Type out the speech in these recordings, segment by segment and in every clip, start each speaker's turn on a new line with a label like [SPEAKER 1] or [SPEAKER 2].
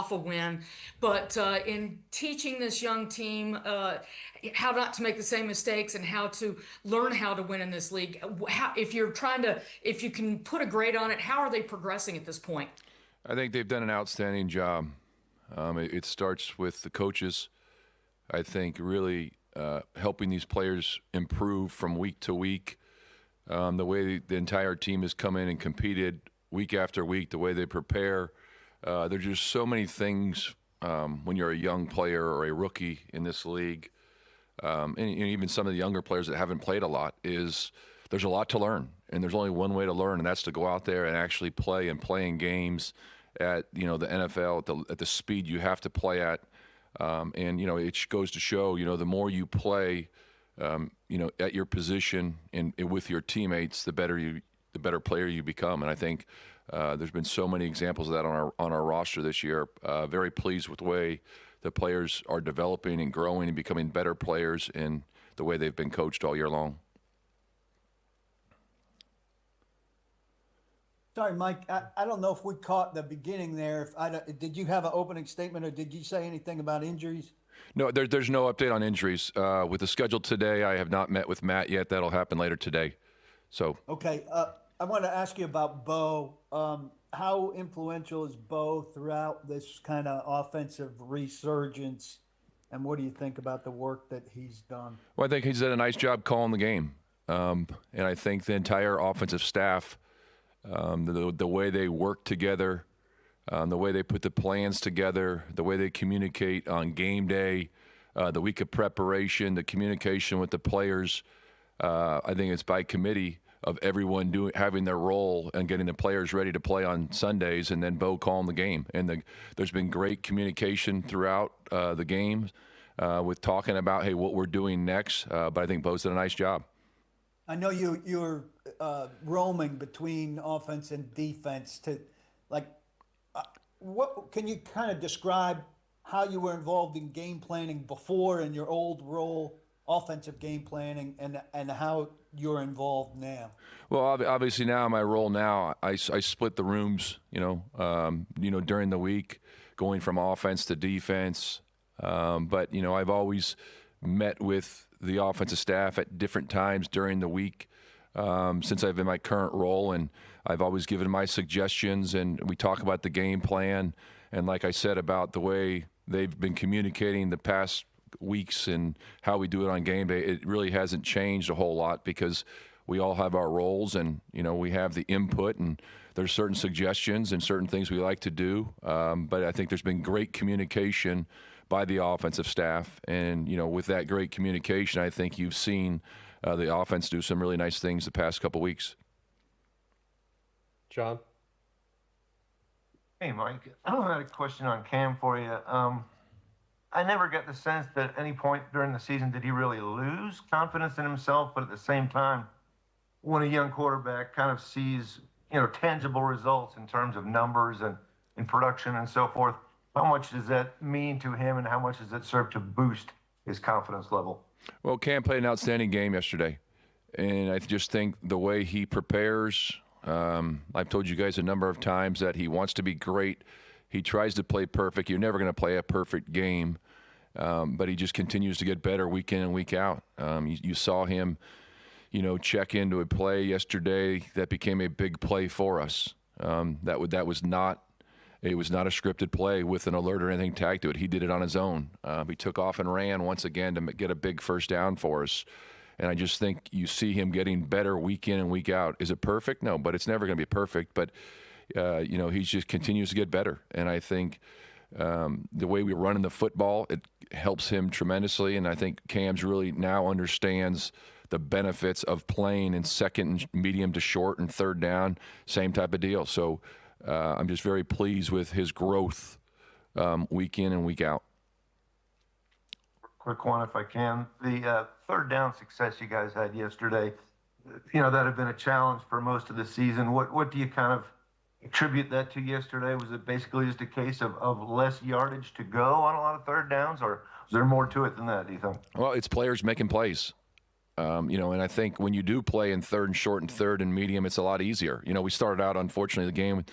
[SPEAKER 1] off a win. But in teaching this young team how not to make the same mistakes and how to learn how to win in this league, if you can put a grade on it, how are they progressing at this point?
[SPEAKER 2] I think they've done an outstanding job. It starts with the coaches. I think really helping these players improve from week to week. The way the entire team has come in and competed week after week, the way they prepare. There's just so many things when you're a young player or a rookie in this league, and even some of the younger players that haven't played a lot, is there's a lot to learn. And there's only one way to learn, and that's to go out there and actually play in games at the NFL at the speed you have to play at. And it goes to show the more you play at your position and with your teammates, the better player you become. And I think there's been so many examples of that on our roster this year. Very pleased with the way the players are developing and growing and becoming better players in the way they've been coached all year long.
[SPEAKER 3] Sorry, Mike, I don't know if we caught the beginning there. Did you have an opening statement, or did you say anything about injuries?
[SPEAKER 2] No, there's no update on injuries. With the schedule today, I have not met with Matt yet. That'll happen later today. So
[SPEAKER 3] okay, I want to ask you about Bo. How influential is Bo throughout this kind of offensive resurgence, and what do you think about the work that he's done?
[SPEAKER 2] Well, I think he's done a nice job calling the game, and I think the entire offensive staff, the way they work together, the way they put the plans together, the way they communicate on game day, the week of preparation, the communication with the players. I think it's by committee of everyone having their role and getting the players ready to play on Sundays, and then Bo calling the game. And there's been great communication throughout the game with talking about, hey, what we're doing next. But I think Bo's done a nice job.
[SPEAKER 3] I know you're roaming between offense and defense. What can you kind of describe how you were involved in game planning before in your old role, offensive game planning, and how you're involved now?
[SPEAKER 2] Well, obviously now my role now, I split the rooms, during the week, going from offense to defense. But I've always met with the offensive staff at different times during the week since I've been in my current role, and I've always given my suggestions, and we talk about the game plan. And like I said about the way they've been communicating the past weeks and how we do it on game day, it really hasn't changed a whole lot because we all have our roles, and we have the input, and there's certain suggestions and certain things we like to do. But I think there's been great communication by the offensive staff, and with that great communication, I think you've seen the offense do some really nice things the past couple weeks.
[SPEAKER 4] John?
[SPEAKER 5] Hey, Mike. I had a question on Cam for you. I never got the sense that at any point during the season did he really lose confidence in himself, but at the same time, when a young quarterback kind of sees, tangible results in terms of numbers and in production and so forth, how much does that mean to him, and how much does it serve to boost his confidence level?
[SPEAKER 2] Well, Cam played an outstanding game yesterday, and I just think the way he prepares, I've told you guys a number of times that he wants to be great. He tries to play perfect. You're never going to play a perfect game, but he just continues to get better week in and week out. You saw him, check into a play yesterday that became a big play for us. That was not a scripted play with an alert or anything tagged to it. He did it on his own. He took off and ran once again to get a big first down for us. And I just think you see him getting better week in and week out. Is it perfect? No, but it's never going to be perfect. But, he just continues to get better. And I think the way we run in the football, it helps him tremendously. And I think Cam's really now understands the benefits of playing in second and medium to short and third down, same type of deal. So I'm just very pleased with his growth week in and week out.
[SPEAKER 5] Quick one, if I can. The third down success you guys had yesterday, that had been a challenge for most of the season. What do you kind of attribute that to yesterday? Was it basically just a case of less yardage to go on a lot of third downs, or is there more to it than that, do you think?
[SPEAKER 2] Well, it's players making plays. And I think when you do play in third and short and third and medium, it's a lot easier. We started out, unfortunately, the game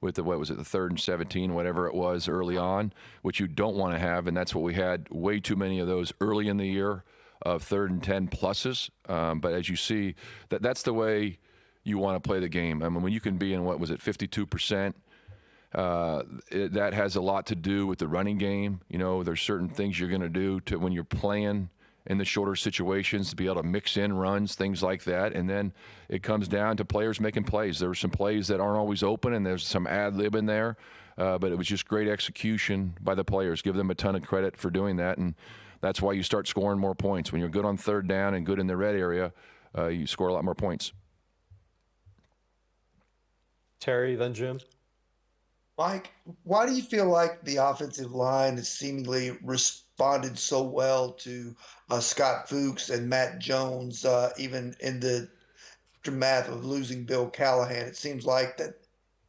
[SPEAKER 2] with the, what was it, the 3rd and 17, whatever it was early on, which you don't want to have, and that's what we had, way too many of those early in the year of 3rd and 10 pluses. But as you see, that's the way you want to play the game. I mean, when you can be in, what was it, 52%, that has a lot to do with the running game. You know, there's certain things you're going to do to when you're playing in the shorter situations to be able to mix in runs, things like that. And then it comes down to players making plays. There were some plays that aren't always open, and there's some ad lib in there. But it was just great execution by the players. Give them a ton of credit for doing that. And that's why you start scoring more points. When you're good on 3rd down and good in the red area, you score a lot more points.
[SPEAKER 4] Terry, then Jim.
[SPEAKER 6] Mike, why do you feel like the offensive line has seemingly responded so well to Scott Fuchs and Matt Jones, even in the aftermath of losing Bill Callahan? It seems like that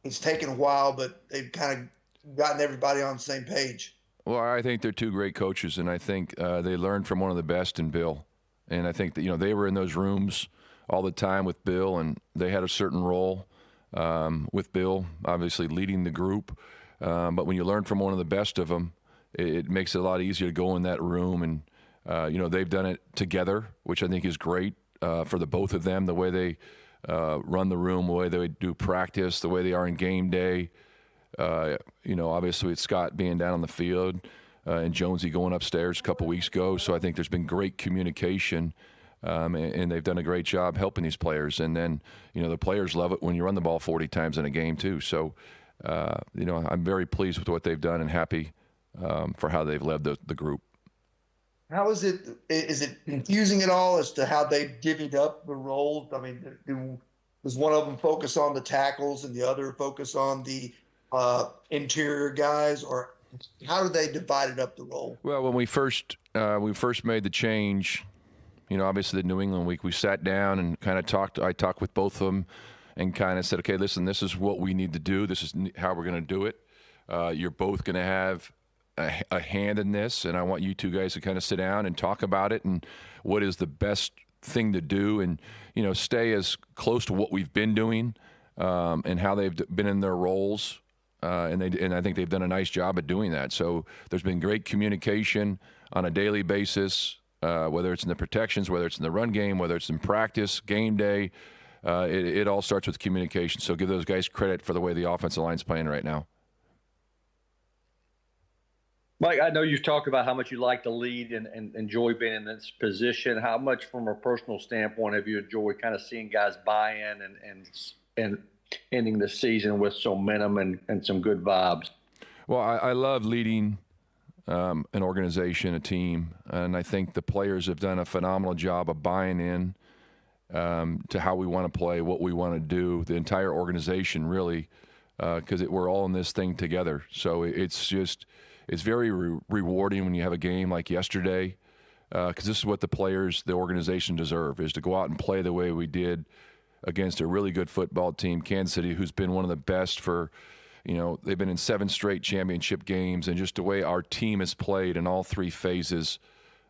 [SPEAKER 6] it's taken a while, but they've kind of gotten everybody on the same page.
[SPEAKER 2] Well, I think they're two great coaches, and I think they learned from one of the best in Bill. And I think that, you know, they were in those rooms all the time with Bill, and they had a certain role with Bill, obviously leading the group. But when you learn from one of the best of them, it makes it a lot easier to go in that room. And, you know, they've done it together, which I think is great for the both of them, the way they run the room, the way they do practice, the way they are in game day. You know, obviously with Scott being down on the field and Jonesy going upstairs a couple weeks ago. So I think there's been great communication. And they've done a great job helping these players. And then, you know, the players love it when you run the ball 40 times in a game too. So, you know, I'm very pleased with what they've done and happy for how they've led the group.
[SPEAKER 6] How is it? Is it confusing at all as to how they've divvied up the roles? I mean, does one of them focus on the tackles and the other focus on the interior guys, or how do they divide up the role?
[SPEAKER 2] Well, when we first made the change, you know, obviously the New England week, we sat down and kind of talked. I talked with both of them and kind of said, okay, listen, this is what we need to do. This is how we're going to do it. You're both going to have a hand in this, and I want you two guys to kind of sit down and talk about it and what is the best thing to do, and, you know, stay as close to what we've been doing and how they've been in their roles. And I think they've done a nice job at doing that. So there's been great communication on a daily basis. Whether it's in the protections, whether it's in the run game, whether it's in practice, game day, it all starts with communication. So give those guys credit for the way the offensive line's playing right now.
[SPEAKER 7] Mike, I know you've talked about how much you like to lead and enjoy being in this position. How much, from a personal standpoint, have you enjoyed kind of seeing guys buy in and ending the season with some momentum and some good vibes?
[SPEAKER 2] Well, I love leading an organization, a team, and I think the players have done a phenomenal job of buying in to how we want to play, what we want to do, the entire organization really, because we're all in this thing together. So it's very rewarding when you have a game like yesterday, because this is what the players, the organization deserve, is to go out and play the way we did against a really good football team, Kansas City, who's been one of the best for, you know, they've been in 7 straight championship games, and just the way our team has played in all 3 phases.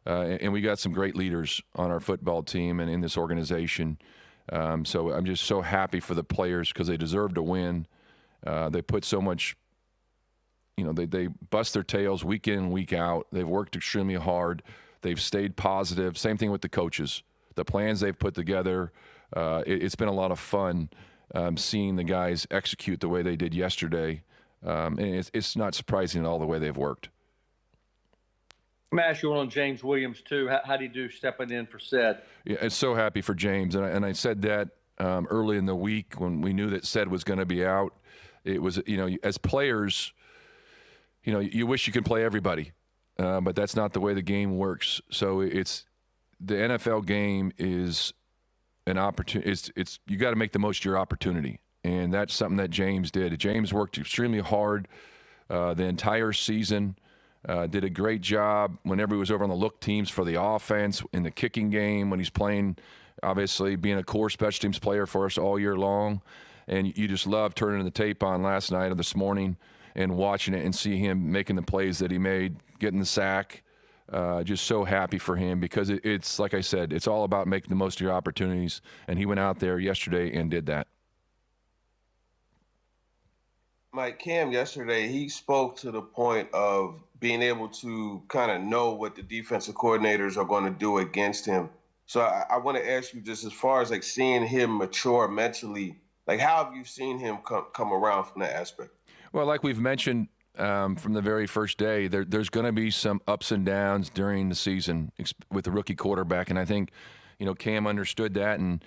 [SPEAKER 2] And we got some great leaders on our football team and in this organization. So I'm just so happy for the players because they deserve to win. They put so much, you know, they bust their tails week in, week out. They've worked extremely hard. They've stayed positive. Same thing with the coaches. The plans they've put together, it's been a lot of fun. Seeing the guys execute the way they did yesterday, and it's not surprising at all the way they've worked.
[SPEAKER 7] I'm going to ask you one on James Williams, too. How do you do stepping in for Sed?
[SPEAKER 2] Yeah, I'm so happy for James, and I said that early in the week when we knew that Sed was going to be out. It was, you know, as players, you know, you wish you could play everybody, but that's not the way the game works. So it's the NFL game is an opportunity. It's you got to make the most of your opportunity, and that's something that James did. James worked extremely hard the entire season. Did a great job whenever he was over on the look teams for the offense in the kicking game when he's playing. Obviously, being a core special teams player for us all year long, and you just love turning the tape on last night or this morning and watching it and see him making the plays that he made, getting the sack. Just so happy for him because it's like I said, it's all about making the most of your opportunities, and he went out there yesterday and did that.
[SPEAKER 8] Mike Cam yesterday, he spoke to the point of being able to kind of know what the defensive coordinators are going to do against him. So I want to ask you, just as far as like seeing him mature mentally, like how have you seen him come around from that aspect?
[SPEAKER 2] Well, like we've mentioned from the very first day, there's going to be some ups and downs during the season with the rookie quarterback, and I think, Cam understood that, and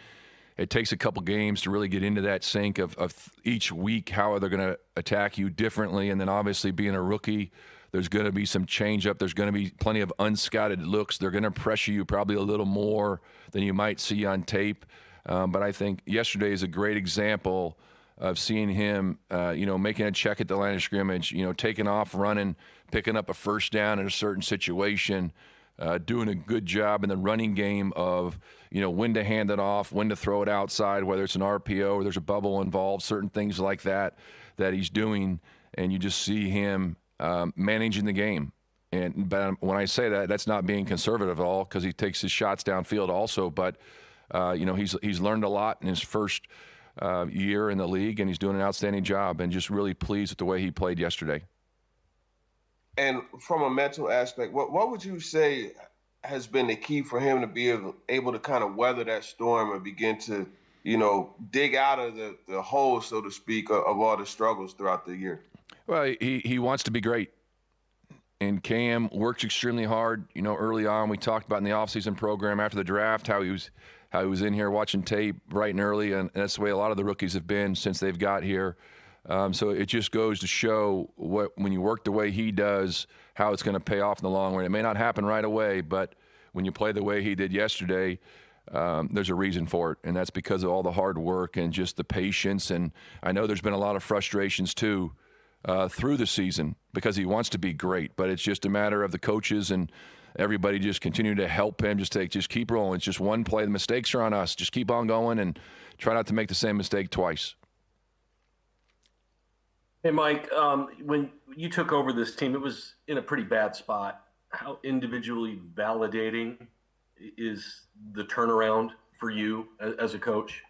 [SPEAKER 2] it takes a couple games to really get into that sync of each week, how are they going to attack you differently, and then obviously being a rookie, there's going to be some change up. There's going to be plenty of unscouted looks. They're going to pressure you probably a little more than you might see on tape. But I think yesterday is a great example of seeing him, making a check at the line of scrimmage, taking off, running, picking up a first down in a certain situation, doing a good job in the running game of, when to hand it off, when to throw it outside, whether it's an RPO or there's a bubble involved, certain things like that he's doing, and you just see him managing the game. But when I say that, that's not being conservative at all, because he takes his shots downfield also. But he's learned a lot in his first year in the league, and he's doing an outstanding job. And just really pleased with the way he played yesterday.
[SPEAKER 8] And from a mental aspect, what would you say has been the key for him to be able to kind of weather that storm and begin to, dig out of the hole, so to speak, of all the struggles throughout the year?
[SPEAKER 2] Well, he wants to be great. And Cam works extremely hard. Early on, we talked about in the offseason program after the draft how he was in here watching tape bright and early, and that's the way a lot of the rookies have been since they've got here. So it just goes to show when you work the way he does, how it's going to pay off in the long run. It may not happen right away, but when you play the way he did yesterday, there's a reason for it, and that's because of all the hard work and just the patience. And I know there's been a lot of frustrations too through the season because he wants to be great, but it's just a matter of the coaches and everybody just continue to help him. Just keep rolling. It's just one play. The mistakes are on us. Just keep on going and try not to make the same mistake twice.
[SPEAKER 9] Hey, Mike, when you took over this team, it was in a pretty bad spot. How individually validating is the turnaround for you as a coach?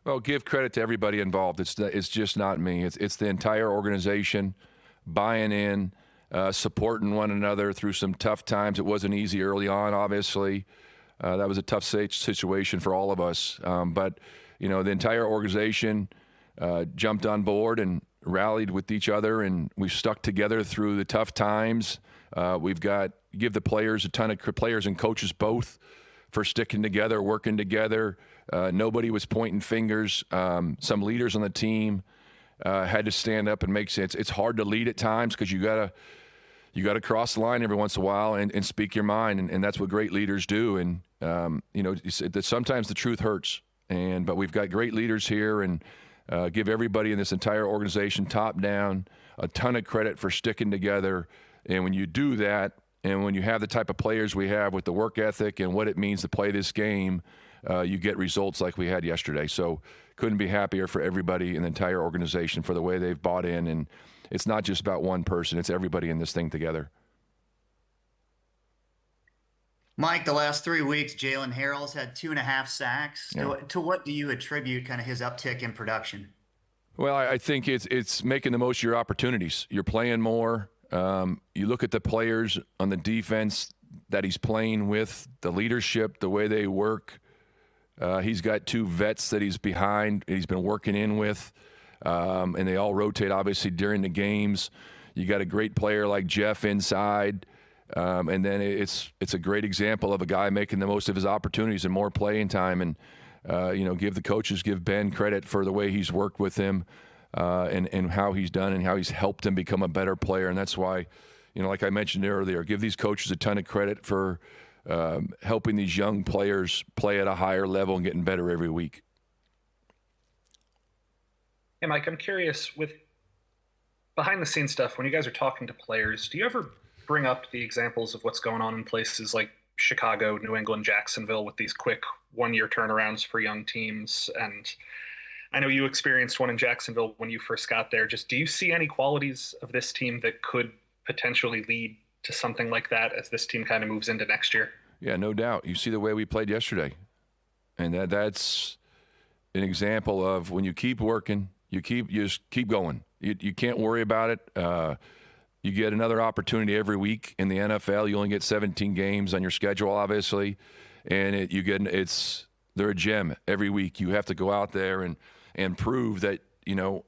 [SPEAKER 2] Well, give credit to everybody involved. It's just not me. It's the entire organization buying in, supporting one another through some tough times. It wasn't easy early on, obviously. That was a tough situation for all of us. But, the entire organization jumped on board and rallied with each other, and we've stuck together through the tough times. Give the players a ton of players and coaches both for sticking together, working together. Nobody was pointing fingers. Some leaders on the team had to stand up and make sense. It's hard to lead at times because you gotta cross the line every once in a while and speak your mind, and that's what great leaders do. And sometimes the truth hurts. But we've got great leaders here, and give everybody in this entire organization, top down, a ton of credit for sticking together. And when you do that, and when you have the type of players we have with the work ethic and what it means to play this game, you get results like we had yesterday. So couldn't be happier for everybody in the entire organization for the way they've bought in. And it's not just about one person. It's everybody in this thing together.
[SPEAKER 10] Mike, the last 3 weeks, Jalen Harrell's had 2.5 sacks.
[SPEAKER 2] Yeah.
[SPEAKER 10] To what do you attribute kind of his uptick in production?
[SPEAKER 2] Well, I think it's making the most of your opportunities. You're playing more. You look at the players on the defense that he's playing with, the leadership, the way they work. He's got 2 vets that he's behind, he's been working in with, and they all rotate, obviously, during the games. You got a great player like Jeff inside, and then it's a great example of a guy making the most of his opportunities and more playing time. And, give the coaches, give Ben credit for the way he's worked with him and how he's done and how he's helped him become a better player. And that's why, like I mentioned earlier, give these coaches a ton of credit for helping these young players play at a higher level and getting better every week.
[SPEAKER 11] Hey, Mike, I'm curious, with behind-the-scenes stuff, when you guys are talking to players, do you ever bring up the examples of what's going on in places like Chicago, New England, Jacksonville with these quick one-year turnarounds for young teams? And I know you experienced one in Jacksonville when you first got there. Just do you see any qualities of this team that could potentially lead to something like that as this team kind of moves into next year?
[SPEAKER 2] Yeah, no doubt. You see the way we played yesterday. And that's an example of when you keep working, you just keep going. You can't worry about it. You get another opportunity every week in the NFL. You only get 17 games on your schedule, obviously, and they're a gem every week. You have to go out there and prove that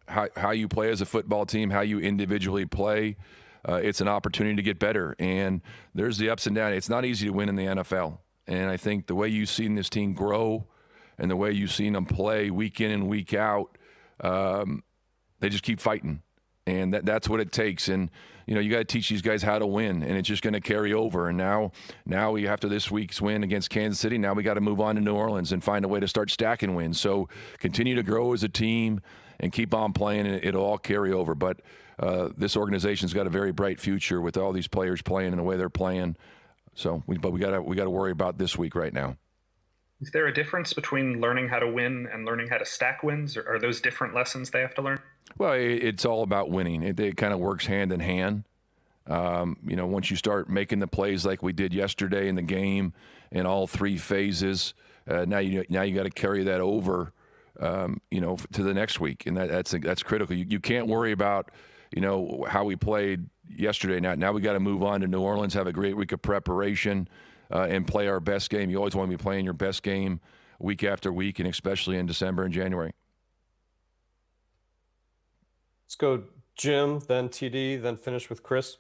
[SPEAKER 2] how you play as a football team, how you individually play. It's an opportunity to get better, and there's the ups and downs. It's not easy to win in the NFL, and I think the way you've seen this team grow and the way you've seen them play week in and week out, they just keep fighting, and that's what it takes. And you got to teach these guys how to win, and it's just going to carry over. And now we, after this week's win against Kansas City, now we got to move on to New Orleans and find a way to start stacking wins. So continue to grow as a team and keep on playing, and it'll all carry over. But this organization's got a very bright future with all these players playing and the way they're playing. So, we got to worry about this week right now.
[SPEAKER 11] Is there a difference between learning how to win and learning how to stack wins? Or are those different lessons they have to learn?
[SPEAKER 2] Well, it's all about winning. It kind of works hand in hand. Once you start making the plays like we did yesterday in the game in all three phases, now you got to carry that over, to the next week, and that's critical. You can't worry about how we played yesterday. Now we got to move on to New Orleans, have a great week of preparation, and play our best game. You always want to be playing your best game week after week, and especially in December and January.
[SPEAKER 4] Let's go Jim, then TD, then finish with Chris.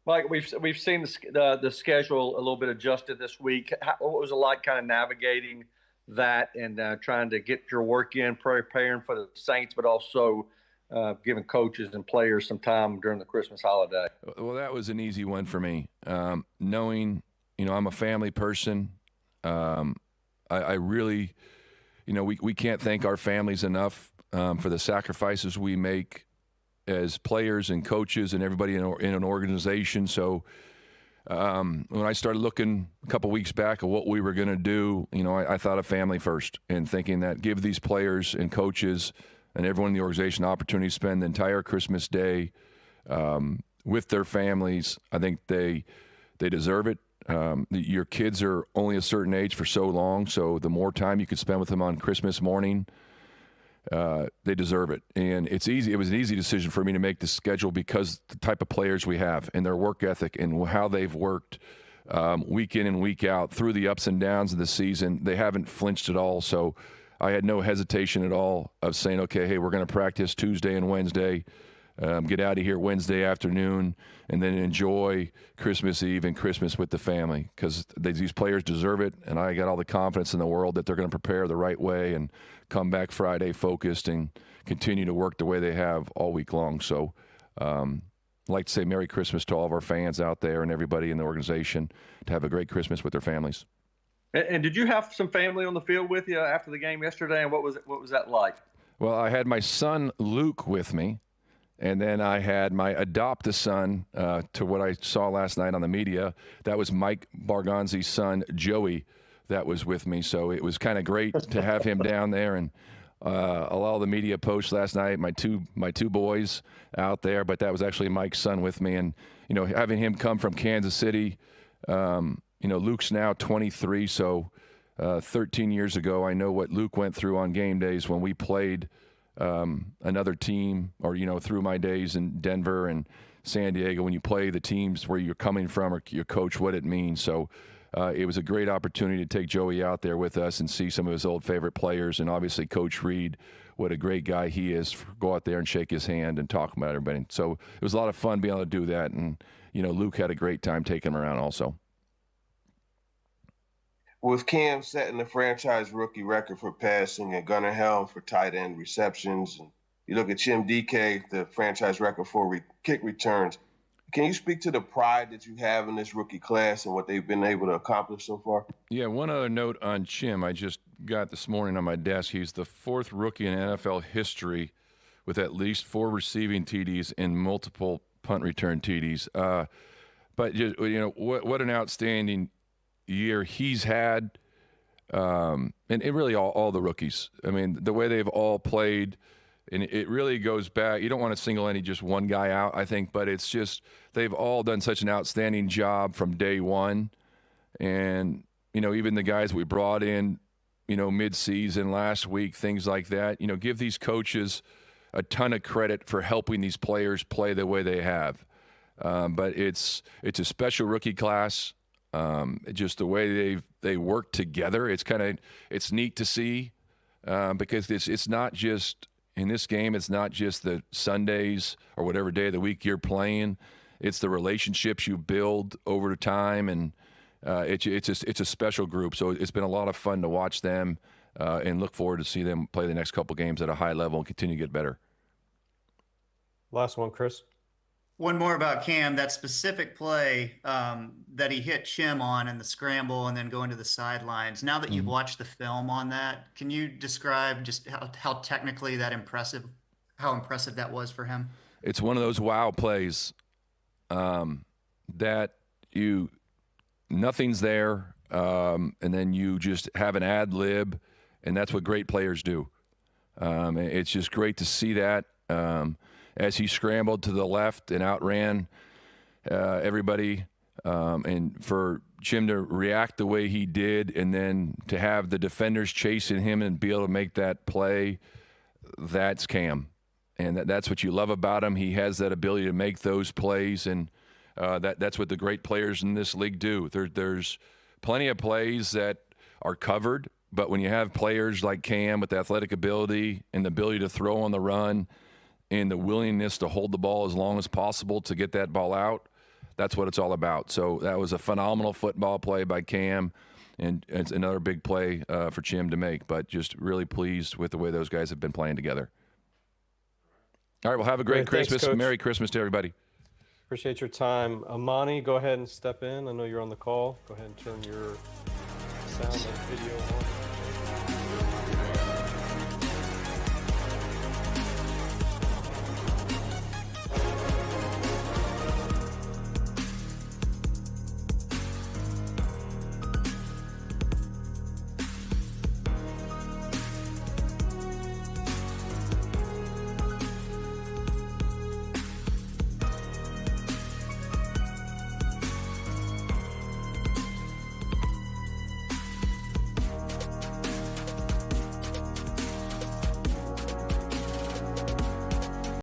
[SPEAKER 7] Mike, we've seen the schedule a little bit adjusted this week. What was it like kind of navigating that and trying to get your work in, preparing for the Saints, but also giving coaches and players some time during the Christmas holiday?
[SPEAKER 2] Well, that was an easy one for me. Knowing, I'm a family person. I really, we can't thank our families enough for the sacrifices we make as players and coaches and everybody in an organization. So when I started looking a couple weeks back at what we were going to do, I thought of family first, and thinking that give these players and coaches and everyone in the organization opportunity to spend the entire Christmas day with their families. I think they deserve it. Your kids are only a certain age for so long, so the more time you could spend with them on Christmas morning, they deserve it. And it's easy. It was an easy decision for me to make the schedule because the type of players we have and their work ethic and how they've worked week in and week out through the ups and downs of the season. They haven't flinched at all. So I had no hesitation at all of saying, okay, hey, we're going to practice Tuesday and Wednesday, get out of here Wednesday afternoon, and then enjoy Christmas Eve and Christmas with the family, because these players deserve it, and I got all the confidence in the world that they're going to prepare the right way and come back Friday focused and continue to work the way they have all week long. So I'd like to say Merry Christmas to all of our fans out there and everybody in the organization, to have a great Christmas with their families.
[SPEAKER 7] And did you have some family on the field with you after the game yesterday, and what was that like?
[SPEAKER 2] Well, I had my son Luke with me, and then I had my adopted son, to what I saw last night on the media. That was Mike Bargonzi's son, Joey, that was with me. So it was kind of great to have him down there, and all the media posts last night, my two boys out there, but that was actually Mike's son with me. And, having him come from Kansas City, Luke's now 23, so 13 years ago, I know what Luke went through on game days when we played another team, or, through my days in Denver and San Diego, when you play the teams where you're coming from or your coach, what it means. So it was a great opportunity to take Joey out there with us and see some of his old favorite players, and obviously Coach Reed, what a great guy he is. Go out there and shake his hand and talk about everybody. So it was a lot of fun being able to do that, and, Luke had a great time taking him around also.
[SPEAKER 8] With Cam setting the franchise rookie record for passing and Gunnar Helm for tight end receptions, and you look at Chim DK, the franchise record for kick returns, can you speak to the pride that you have in this rookie class and what they've been able to accomplish so far?
[SPEAKER 2] Yeah, one other note on Chim I just got this morning on my desk. He's the fourth rookie in NFL history with at least 4 receiving TDs and multiple punt return TDs. But just, what an outstanding year he's had, and really all the rookies. I mean, the way they've all played, and it really goes back. You don't want to single just one guy out, I think, but it's just they've all done such an outstanding job from day one. And, even the guys we brought in, mid-season last week, things like that, give these coaches a ton of credit for helping these players play the way they have. But it's a special rookie class. Just the way they work together, it's neat to see because it's not just in this game. It's not just the Sundays or whatever day of the week you're playing. It's the relationships you build over time, and it's a special group. So it's been a lot of fun to watch them and look forward to see them play the next couple games at a high level and continue to get better.
[SPEAKER 4] Last one, Chris.
[SPEAKER 10] One more about Cam, that specific play that he hit Chim on in the scramble and then going to the sidelines. Now that you've watched the film on that, can you describe just how technically how impressive that was for him?
[SPEAKER 2] It's one of those wow plays that nothing's there, and then you just have an ad lib, and that's what great players do. It's just great to see that. As he scrambled to the left and outran everybody, and for Jim to react the way he did, and then to have the defenders chasing him and be able to make that play, that's Cam. And that's what you love about him. He has that ability to make those plays, and that's what the great players in this league do. There's plenty of plays that are covered, but when you have players like Cam with the athletic ability and the ability to throw on the run, and the willingness to hold the ball as long as possible to get that ball out, that's what it's all about. So that was a phenomenal football play by Cam, and it's another big play for Jim to make, but just really pleased with the way those guys have been playing together. All right, well, have a great Christmas.
[SPEAKER 4] Thanks, Coach.
[SPEAKER 2] Merry Christmas to everybody.
[SPEAKER 4] Appreciate your time. Amani, go ahead and step in. I know you're on the call. Go ahead and turn your sound and video on.